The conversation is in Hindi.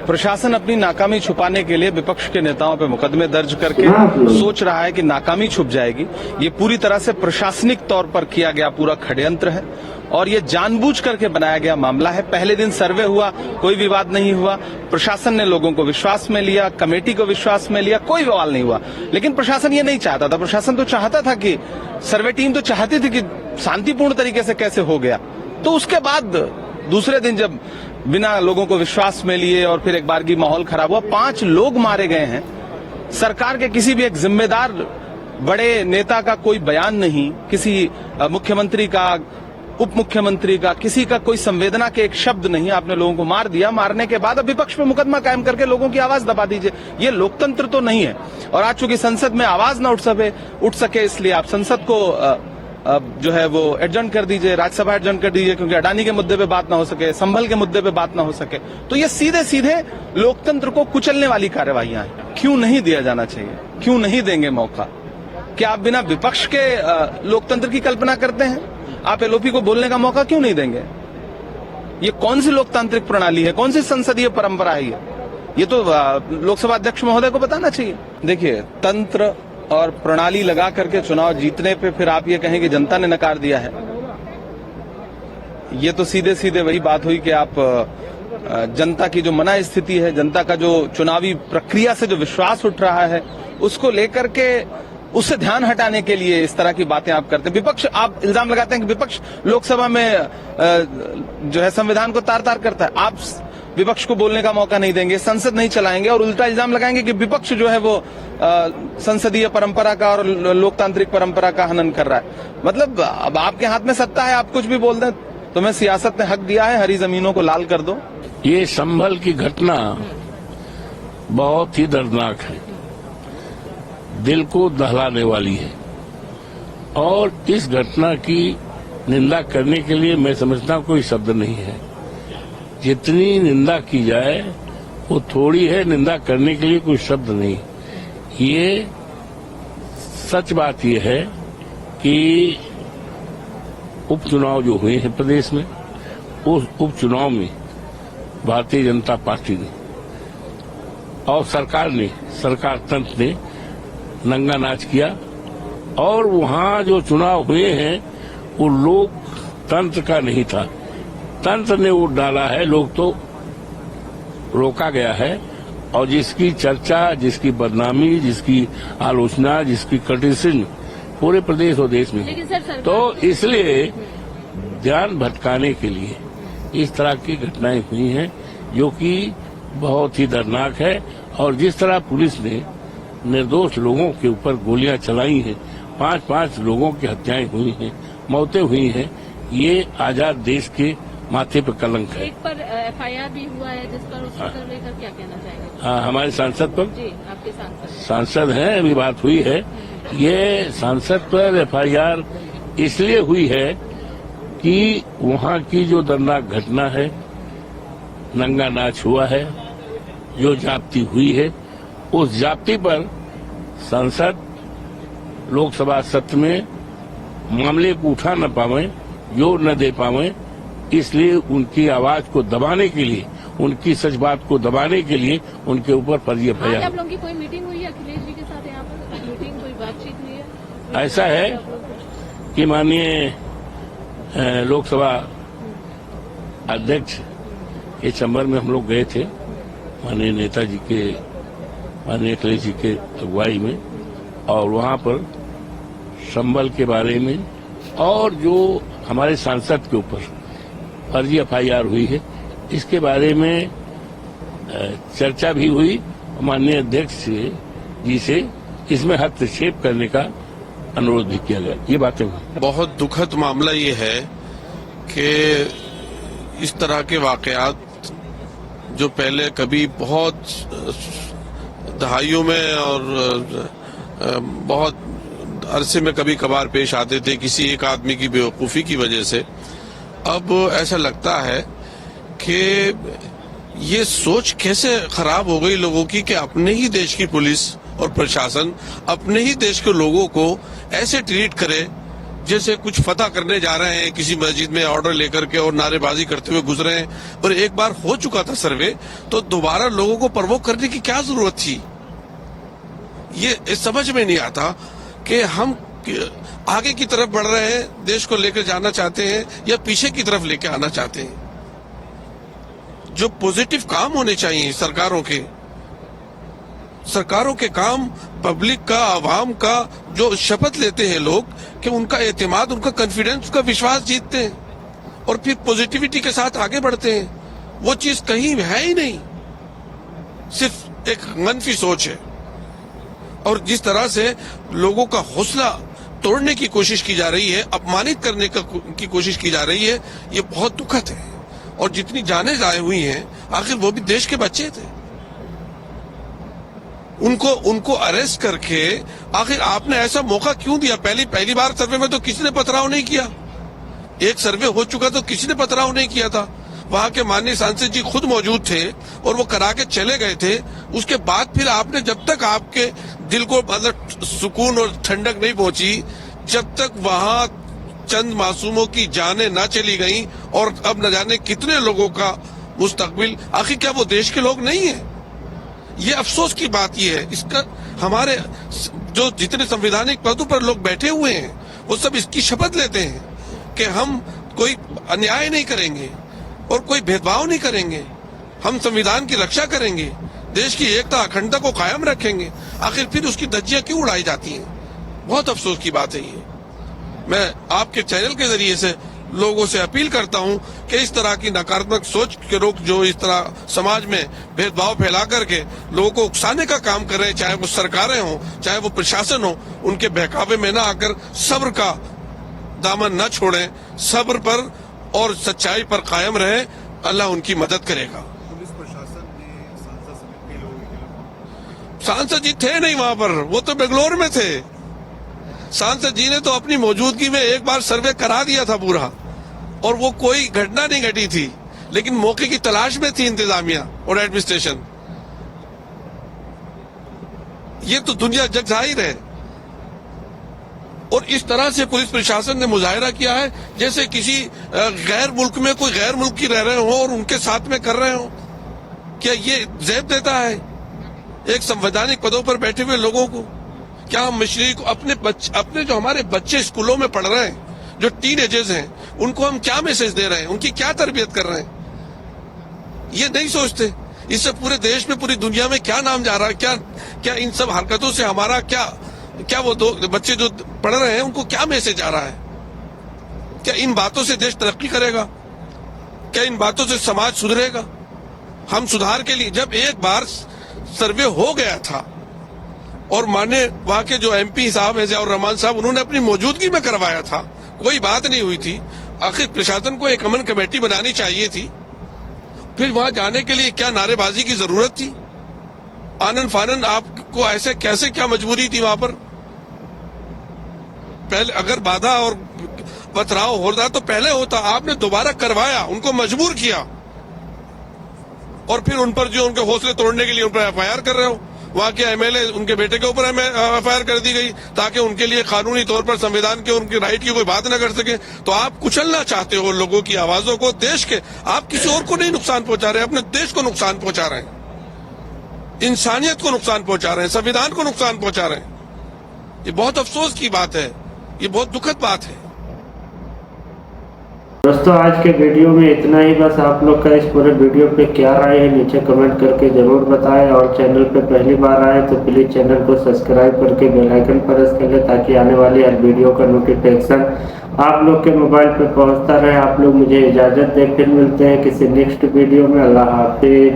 प्रशासन अपनी नाकामी छुपाने के लिए विपक्ष के नेताओं पे मुकदमे दर्ज करके सोच रहा है कि नाकामी छुप जाएगी। ये पूरी तरह से प्रशासनिक तौर पर किया गया पूरा षड्यंत्र है और ये जानबूझ करके बनाया गया मामला है। पहले दिन सर्वे हुआ, कोई विवाद नहीं हुआ, प्रशासन ने लोगों को विश्वास में लिया, कमेटी को विश्वास में लिया, कोई बवाल नहीं हुआ। लेकिन प्रशासन ये नहीं चाहता था। प्रशासन तो चाहता था कि सर्वे टीम तो चाहती थी कि शांतिपूर्ण तरीके से कैसे हो गया। तो उसके बाद दूसरे दिन जब बिना लोगों को विश्वास में लिए और फिर एक बार की माहौल खराब हुआ, 5 लोग मारे गए हैं। सरकार के किसी भी एक जिम्मेदार बड़े नेता का कोई बयान नहीं, किसी मुख्यमंत्री का, उप मुख्यमंत्री का, किसी का कोई संवेदना के एक शब्द नहीं। आपने लोगों को मार दिया। मारने के बाद अब विपक्ष पे मुकदमा कायम करके लोगों की आवाज दबा दीजिए। ये लोकतंत्र तो नहीं है। और आज चूंकि संसद में आवाज न उठ सके इसलिए आप संसद को जो है वो एडजर्न कर दीजिए, राज्यसभा एडजर्न कर दीजिए, क्योंकि अडानी के मुद्दे पे बात ना हो सके, संभल के मुद्दे पे बात ना हो सके। तो ये सीधे सीधे लोकतंत्र को कुचलने वाली कार्यवाहियां हैं। क्यों नहीं दिया जाना चाहिए? क्यों नहीं देंगे मौका? क्या आप बिना विपक्ष के लोकतंत्र की कल्पना करते हैं? आप एलओपी को बोलने का मौका क्यों नहीं देंगे? ये कौन सी लोकतांत्रिक प्रणाली है? कौन सी संसदीय परंपरा है? ये तो लोकसभा अध्यक्ष महोदय को बताना चाहिए। देखिए, तंत्र और प्रणाली लगा करके चुनाव जीतने पे फिर आप ये कहें कि जनता ने नकार दिया है, ये तो सीधे सीधे वही बात हुई कि आप जनता की जो मना स्थिति है, जनता का जो चुनावी प्रक्रिया से जो विश्वास उठ रहा है, उसको लेकर के उससे ध्यान हटाने के लिए इस तरह की बातें आप करते हैं। विपक्ष, आप इल्जाम लगाते हैं कि विपक्ष लोकसभा में जो है संविधान को तार तार करता है। आप विपक्ष को बोलने का मौका नहीं देंगे, संसद नहीं चलाएंगे और उल्टा इल्जाम लगाएंगे कि विपक्ष जो है वो संसदीय परंपरा का और लोकतांत्रिक परंपरा का हनन कर रहा है। मतलब अब आपके हाथ में सत्ता है, आप कुछ भी बोल दें। तुम्हें सियासत ने हक दिया है, हरी जमीनों को लाल कर दो। ये संभल की घटना बहुत ही दर्दनाक है, दिल को दहलाने वाली है और इस घटना की निंदा करने के लिए मैं समझता हूं कोई शब्द नहीं है। जितनी निंदा की जाए वो थोड़ी है, निंदा करने के लिए कोई शब्द नहीं। ये सच बात यह है कि उपचुनाव जो हुए हैं प्रदेश में, उस उपचुनाव में भारतीय जनता पार्टी ने और सरकार तंत्र ने नंगा नाच किया और वहां जो चुनाव हुए हैं वो लोकतंत्र का नहीं था, तंत्र ने वोट डाला है, लोग तो रोका गया है। और जिसकी चर्चा, जिसकी बदनामी, जिसकी आलोचना, जिसकी क्रिटिसिज्म पूरे प्रदेश और देश में है, तो इसलिए ध्यान भटकाने के लिए इस तरह की घटनाएं हुई हैं जो कि बहुत ही दर्दनाक है। और जिस तरह पुलिस ने निर्दोष लोगों के ऊपर गोलियां चलाई हैं, 5 लोगों की हत्याएं हुई हैं, मौतें हुई हैं, ये आजाद देश के माथे पर कलंक है। एक पर एफआईआर भी हुआ है जिस पर उसको लेकर क्या कहना चाहेंगे? हाँ, हमारे सांसद पर जी, आपके सांसद हैं, अभी बात हुई है। ये सांसद पर एफआईआर इसलिए हुई है कि वहाँ की जो दर्दनाक घटना है, नंगा नाच हुआ है, जो जाप्ती हुई है, उस जाप्ती पर संसद लोकसभा सत्र में मामले को उठा न पावे, जोर न दे पावे, इसलिए उनकी आवाज को दबाने के लिए, उनकी सच बात को दबाने के लिए उनके ऊपर फर्जी एफआईआर। आप लोगों की कोई मीटिंग हुई है अखिलेश जी के साथ? यहाँ पर मीटिंग, कोई बातचीत हुई है? ऐसा है कि माननीय लोकसभा अध्यक्ष के चैम्बर में हम लोग गए थे, माननीय नेताजी के, माननीय अखिलेश जी के अगुवाई में, और वहां पर संभल के बारे में और जो हमारे सांसद के ऊपर फर्जी एफआईआर हुई है, इसके बारे में चर्चा भी हुई। माननीय अध्यक्ष जी से इसमें हस्तक्षेप करने का अनुरोध भी किया गया। ये बातें हुई। बहुत दुखद मामला ये है कि इस तरह के वाकयात जो पहले कभी बहुत दहाइयों में और बहुत अरसे में कभी कभार पेश आते थे किसी एक आदमी की बेवकूफ़ी की वजह से, अब ऐसा लगता है कि ये सोच कैसे खराब हो गई लोगों की कि अपने ही देश की पुलिस और प्रशासन अपने ही देश के लोगों को ऐसे ट्रीट करे जैसे कुछ फतह करने जा रहे हैं किसी मस्जिद में ऑर्डर लेकर के और नारेबाजी करते हुए गुजरे हैं। और एक बार हो चुका था सर्वे, तो दोबारा लोगों को प्रवोक करने की क्या जरूरत थी? ये समझ में नहीं आता कि हम आगे की तरफ बढ़ रहे हैं, देश को लेकर जाना चाहते हैं या पीछे की तरफ लेकर आना चाहते हैं। जो पॉजिटिव काम होने चाहिए सरकारों के काम, पब्लिक का, आवाम का जो शपथ लेते हैं लोग कि उनका एतमाद, उनका कॉन्फिडेंस, उनका विश्वास जीतते हैं और फिर पॉजिटिविटी के साथ आगे बढ़ते हैं, वो चीज कहीं है ही नहीं, सिर्फ एक मनफी सोच है। और जिस तरह से लोगों का हौसला तोड़ने की कोशिश की जा रही है, अपमानित करने की कोशिश की जा रही है, ये बहुत दुखद है। और जितनी जानें जाए हुई हैं, आखिर वो भी देश के बच्चे थे, उनको अरेस्ट करके आखिर आपने ऐसा मौका क्यों दिया? पहली बार सर्वे में तो किसी ने पथराव नहीं किया, एक सर्वे हो चुका तो किसी ने पथराव नहीं किया था। वहां के माननीय सांसद जी खुद मौजूद थे और वो करा के चले गए थे। उसके बाद फिर आपने, जब तक आपके दिल को मतलब सुकून और ठंडक नहीं पहुंची, जब तक वहां चंद मासूमों की जानें ना चली गई और अब न जाने कितने लोगों का मुस्तकबिल, आखिर क्या वो देश के लोग नहीं है? ये अफसोस की बात ये है। इसका हमारे जो जितने संवैधानिक पदों पर लोग बैठे हुए हैं, वो सब इसकी शपथ लेते हैं कि हम कोई अन्याय नहीं करेंगे और कोई भेदभाव नहीं करेंगे, हम संविधान की रक्षा करेंगे, देश की एकता अखंडता को कायम रखेंगे। आखिर फिर उसकी धज्जियां क्यों उड़ाई जाती हैं? बहुत अफसोस की बात है ये। मैं आपके चैनल के जरिए से लोगों से अपील करता हूं कि इस तरह की नकारात्मक सोच के लोग जो इस तरह समाज में भेदभाव फैला करके लोगों को उकसाने का काम कर रहे हैं, चाहे वो सरकारें हों, चाहे वो प्रशासन हो, उनके बहकावे में ना आकर सब्र का दामन न छोड़ें, सब्र पर और सच्चाई पर कायम रहे। अल्लाह उनकी मदद करेगा। पुलिस प्रशासन ने सांसद समिति के लोग, सांसद जी थे नहीं वहां पर, वो तो बेंगलोर में थे। सांसद जी ने तो अपनी मौजूदगी में एक बार सर्वे करा दिया था पूरा, और वो कोई घटना नहीं घटी थी, लेकिन मौके की तलाश में थी इंतजामिया और एडमिनिस्ट्रेशन। ये तो दुनिया जग जाहिर है। और इस तरह से पुलिस प्रशासन ने मुजाहिरा किया है जैसे किसी गैर मुल्क में कोई गैर मुल्की रह रहे हो और उनके साथ में कर रहे हो। क्या ये ज़ेब देता है एक संवैधानिक पदों पर बैठे हुए लोगों को? क्या हम मशीनरी को अपने जो हमारे बच्चे स्कूलों में पढ़ रहे हैं, जो टीनेजर्स हैं, उनको हम क्या मैसेज दे रहे हैं, उनकी क्या तरबियत कर रहे हैं? ये नहीं सोचते। इससे पूरे देश में, पूरी दुनिया में क्या नाम जा रहा है? क्या इन सब हरकतों से हमारा क्या वो दो बच्चे जो पढ़ रहे हैं उनको क्या मैसेज आ रहा है? क्या इन बातों से देश तरक्की करेगा? क्या इन बातों से समाज सुधरेगा? हम सुधार के लिए, जब एक बार सर्वे हो गया था और माने वहां के जो एमपी साहब है ज़ियाउर रहमान साहब, उन्होंने अपनी मौजूदगी में करवाया था, कोई बात नहीं हुई थी। आखिर प्रशासन को एक अमन कमेटी बनानी चाहिए थी। फिर वहां जाने के लिए क्या नारेबाजी की जरूरत थी? आनन फानन आपको ऐसे कैसे, क्या मजबूरी थी वहां पर? पहले अगर बाधा और पथराव होता तो पहले होता। आपने दोबारा करवाया, उनको मजबूर किया, और फिर उन पर जो उनके हौसले तोड़ने के लिए उन पर एफआईआर कर रहे हो। वहां के एमएलए, उनके बेटे के ऊपर एफआईआर कर दी गई ताकि उनके लिए कानूनी तौर पर संविधान के उनकी राइट की कोई बात न कर सके। तो आप कुचलना चाहते हो लोगों की आवाजों को, देश के। आप किसी और को नहीं नुकसान पहुंचा रहे, अपने देश को नुकसान पहुंचा रहे हैं, इंसानियत को नुकसान पहुंचा रहे हैं, संविधान को नुकसान पहुंचा रहे हैं। ये बहुत अफसोस की बात है, ये बहुत दुखद बात है। दोस्तों आज के वीडियो में इतना ही। बस आप लोग का इस पूरे वीडियो पे क्या राय है नीचे कमेंट करके जरूर बताएं, और चैनल पे पहली बार आए तो प्लीज़ चैनल को सब्सक्राइब करके बेल आइकन प्रेस कर ले, ताकि आने वाली हर वीडियो का नोटिफिकेशन आप लोग के मोबाइल पे पहुंचता रहे। आप लोग मुझे इजाज़त दें, फिर मिलते हैं किसी नेक्स्ट वीडियो में। अल्लाह हाफिज।